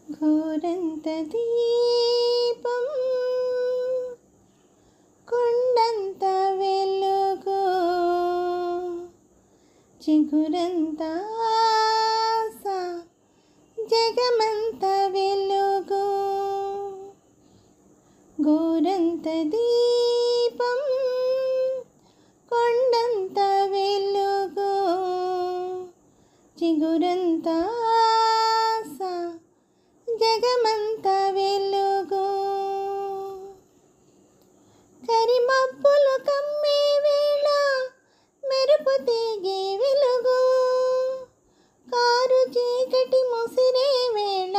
ఘోరంత దీపం కొండంత వెలుగు చిగురంత ఆశ జగమంత వెలుగు ఘోరంత దీపం కొండంత వెలుగు చిగురంత ఆశ జగమంత వెలుగు కరిమబ్బులు కమ్మే వేళ మెరుపు తీగే వెలుగు కారు చీకటి ముసిరే వేళ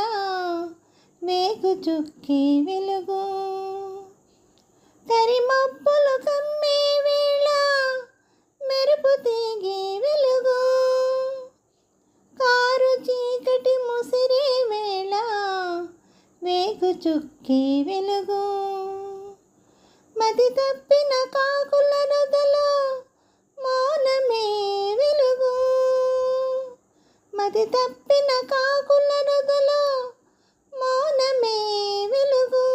వేగు చుక్కే వెలుగు కరిమబ్బులు కమ్మే వేళ మెరుపు తీగే వెలుగు కారు చీకటి ముసిరే వేళ వేగు చుక్కే వెలుగు మది తప్పిన కాకుల రొదలో మౌనమే వెలుగు మది తప్పిన కాకుల రొదలో మౌనమే వెలుగు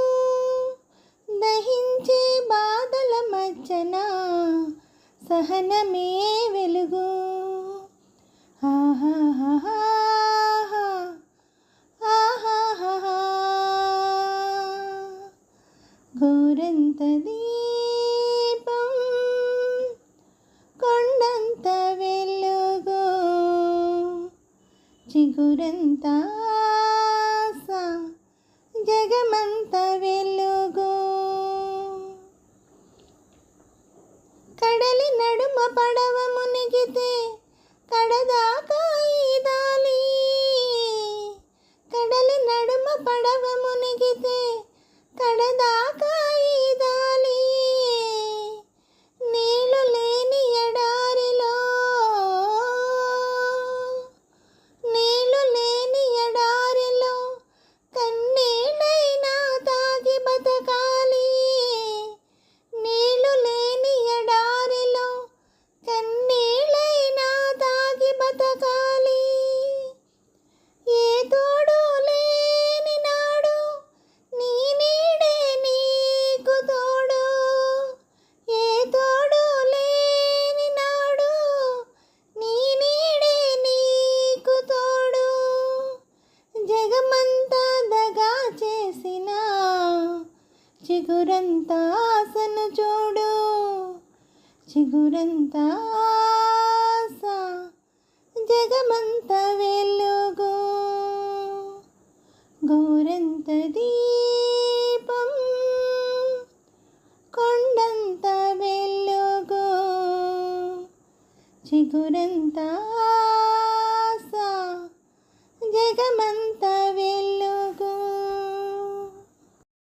దహించే బాధల మధ్యన సహనమే వెలుగు ఆహాహా ఘోరంత దీపం కొండంత వెలుగు చిగురంత ఆశ జగమంత వెలుగు కడలి నడుమ పడవ మునిగితే కడదాకా ఈదాలి కడలి నడుమ పడవ మునిగితే కడదాకా ఈదాలి నీళ్ళు లేని ఎడారిలో నీళ్ళు లేని ఎడారిలో కన్నీళ్ళైనా తాగి బతకాలి నీళ్ళు లేని ఎడారిలో కన్నీళ్ళైనా తాగి బతకాలి ఏ తోడు లేని నాడు నీ నీడే నీకు తోడు ఏ తోడు లేని నాడు నీ నీడే నీకు తోడు జగమంతా దగా చేసిన చిగురంత ఆశను చూడు చిగురంత ఆశ జగమంత వెలుగు ఘోరంత దీపం కొండంత వెలుగు చిగురంత